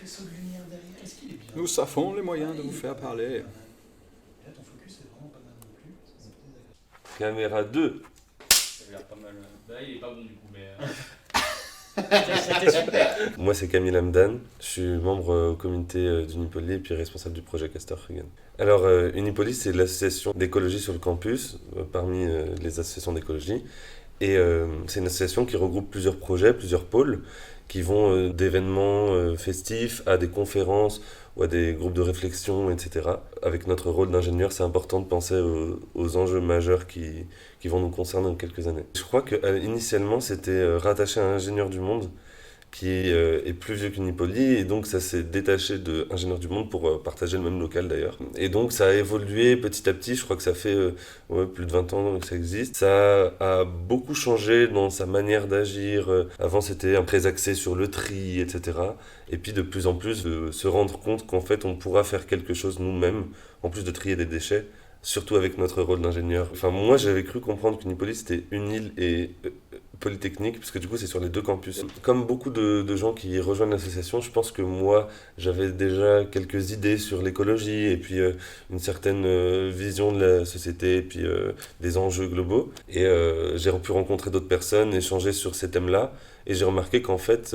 faisceau de lumière derrière, est-ce qu'il est bien? Nous avons les moyens de vous faire parler. Et là, ton focus est vraiment pas mal non plus. C'est désagréable. Caméra 2. Ça avait l'air pas mal. Bah, il est pas bon du coup, mais. C'était super. Moi, c'est Camille Hamdan. Je suis membre au comité d'Unipolis et puis responsable du projet Castor Frigan. Alors, Unipolis, c'est l'association d'écologie sur le campus, parmi les associations d'écologie. Et c'est une association qui regroupe plusieurs projets, plusieurs pôles, qui vont d'événements festifs à des conférences ou à des groupes de réflexion, etc. Avec notre rôle d'ingénieur, c'est important de penser aux enjeux majeurs qui vont nous concerner dans quelques années. Je crois qu'initialement, c'était rattaché à Ingénieurs du Monde, qui est plus vieux qu'Unipolis, et donc ça s'est détaché de Ingénieurs du Monde pour partager le même local d'ailleurs. Et donc ça a évolué petit à petit, je crois que ça fait plus de 20 ans que ça existe. Ça a beaucoup changé dans sa manière d'agir. Avant c'était très axé sur le tri, etc. Et puis de plus en plus de se rendre compte qu'en fait on pourra faire quelque chose nous-mêmes, en plus de trier des déchets. Surtout avec notre rôle d'ingénieur. Enfin, moi, j'avais cru comprendre qu'Unipolis, c'était une île et Polytechnique, parce que du coup, c'est sur les deux campus. Comme beaucoup de gens qui rejoignent l'association, je pense que moi, j'avais déjà quelques idées sur l'écologie et puis une certaine vision de la société et puis des enjeux globaux. Et j'ai pu rencontrer d'autres personnes, échanger sur ces thèmes-là. Et j'ai remarqué qu'en fait,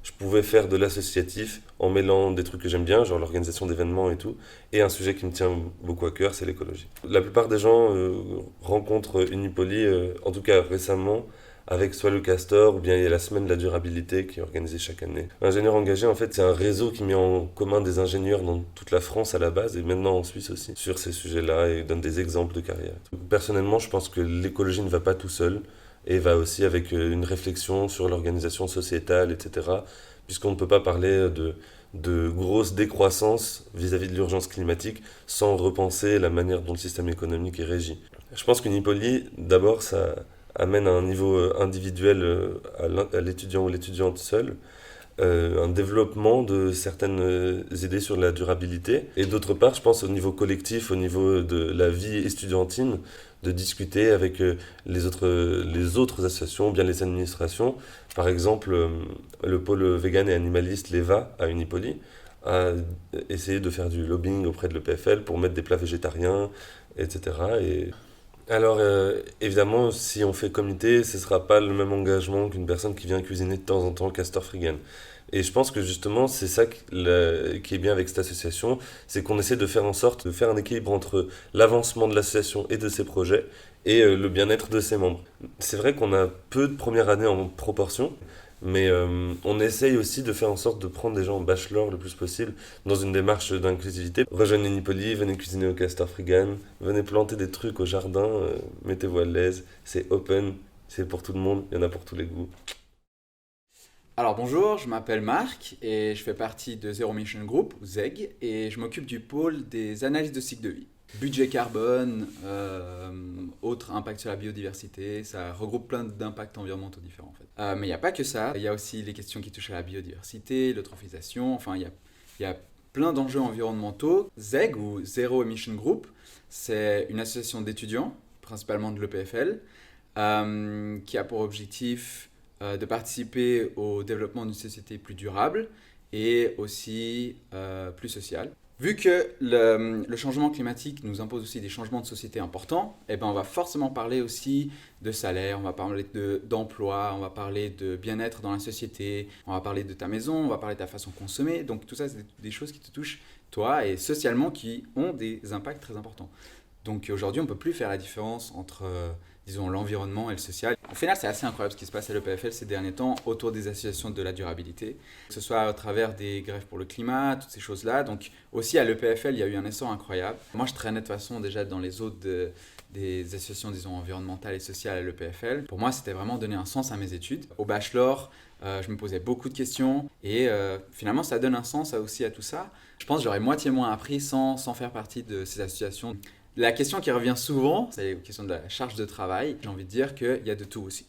je pouvais faire de l'associatif en mêlant des trucs que j'aime bien, genre l'organisation d'événements et tout, et un sujet qui me tient beaucoup à cœur, c'est l'écologie. La plupart des gens rencontrent Unipolis, en tout cas récemment, avec soit le Castor, ou bien il y a la semaine de la durabilité qui est organisée chaque année. Ingénieur engagé, en fait, c'est un réseau qui met en commun des ingénieurs dans toute la France à la base, et maintenant en Suisse aussi, sur ces sujets-là, et donne des exemples de carrière. Personnellement, je pense que l'écologie ne va pas tout seul, et va aussi avec une réflexion sur l'organisation sociétale, etc., puisqu'on ne peut pas parler de grosse décroissance vis-à-vis de l'urgence climatique sans repenser la manière dont le système économique est régi. Je pense qu'Unipolis, d'abord, ça amène à un niveau individuel à l'étudiant ou l'étudiante seule, un développement de certaines idées sur la durabilité. Et d'autre part, je pense au niveau collectif, au niveau de la vie estudiantine, de discuter avec les autres associations, bien les administrations. Par exemple, le pôle vegan et animaliste, l'EVA, à Unipolis, a essayé de faire du lobbying auprès de l'EPFL pour mettre des plats végétariens, etc. Et alors, évidemment, si on fait comité, ce ne sera pas le même engagement qu'une personne qui vient cuisiner de temps en temps Castor Frigan. Et je pense que justement, c'est ça qui est bien avec cette association, c'est qu'on essaie de faire en sorte de faire un équilibre entre l'avancement de l'association et de ses projets et le bien-être de ses membres. C'est vrai qu'on a peu de première année en proportion, mais on essaye aussi de faire en sorte de prendre des gens en bachelor le plus possible dans une démarche d'inclusivité. Rejoignez Unipolis, venez cuisiner au Castor Frigan, venez planter des trucs au jardin, mettez-vous à l'aise, c'est open, c'est pour tout le monde, il y en a pour tous les goûts. Alors bonjour, je m'appelle Marc et je fais partie de Zero Emission Group, ou ZEG, et je m'occupe du pôle des analyses de cycle de vie. Budget carbone, autres impacts sur la biodiversité, ça regroupe plein d'impacts environnementaux différents en fait. Mais il n'y a pas que ça, il y a aussi les questions qui touchent à la biodiversité, l'eutrophisation, enfin il y a plein d'enjeux environnementaux. ZEG, ou Zero Emission Group, c'est une association d'étudiants, principalement de l'EPFL, qui a pour objectif de participer au développement d'une société plus durable et aussi plus sociale. Vu que le changement climatique nous impose aussi des changements de société importants, eh ben on va forcément parler aussi de salaire, on va parler d'emploi, on va parler de bien-être dans la société, on va parler de ta maison, on va parler de ta façon de consommer. Donc tout ça, c'est des choses qui te touchent toi et socialement qui ont des impacts très importants. Donc aujourd'hui, on ne peut plus faire la différence entre disons, l'environnement et le social. Au final, c'est assez incroyable ce qui se passe à l'EPFL ces derniers temps autour des associations de la durabilité, que ce soit à travers des grèves pour le climat, toutes ces choses-là. Donc aussi à l'EPFL, il y a eu un essor incroyable. Moi, je traînais de toute façon déjà dans les autres des associations, disons, environnementales et sociales à l'EPFL. Pour moi, c'était vraiment donner un sens à mes études. Au bachelor, je me posais beaucoup de questions et finalement, ça donne un sens aussi à tout ça. Je pense que j'aurais moitié moins appris sans faire partie de ces associations. La question qui revient souvent, c'est la question de la charge de travail. J'ai envie de dire qu'il y a de tout aussi.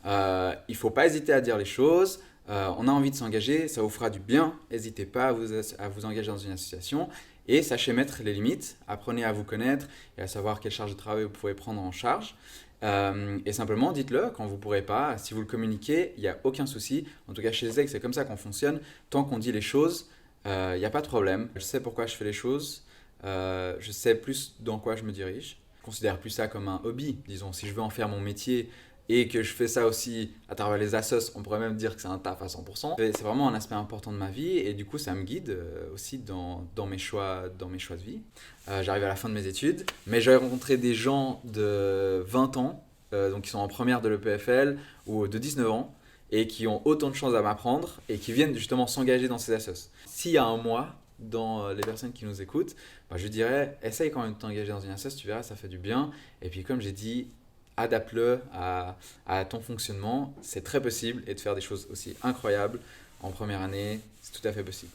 Il ne faut pas hésiter à dire les choses. On a envie de s'engager, ça vous fera du bien. N'hésitez pas à vous engager dans une association. Et sachez mettre les limites. Apprenez à vous connaître et à savoir quelle charge de travail vous pouvez prendre en charge. Et simplement, dites-le quand vous ne pourrez pas. Si vous le communiquez, il n'y a aucun souci. En tout cas, chez ZEG, c'est comme ça qu'on fonctionne. Tant qu'on dit les choses, Il n'y a pas de problème. Je sais pourquoi je fais les choses. Je sais plus dans quoi je me dirige. Je considère plus ça comme un hobby. Disons, si je veux en faire mon métier et que je fais ça aussi à travers les assos, on pourrait même dire que c'est un taf à 100%. C'est vraiment un aspect important de ma vie et du coup, ça me guide aussi dans mes choix de vie. J'arrive à la fin de mes études, mais j'ai rencontré des gens de 20 ans, donc qui sont en première de l'EPFL ou de 19 ans, et qui ont autant de choses à m'apprendre et qui viennent justement s'engager dans ces assos. S'il y a un mois, dans les personnes qui nous écoutent, je dirais, essaye quand même de t'engager dans une assos, tu verras, ça fait du bien. Et puis comme j'ai dit, adapte-le à ton fonctionnement, c'est très possible, et de faire des choses aussi incroyables en première année, c'est tout à fait possible.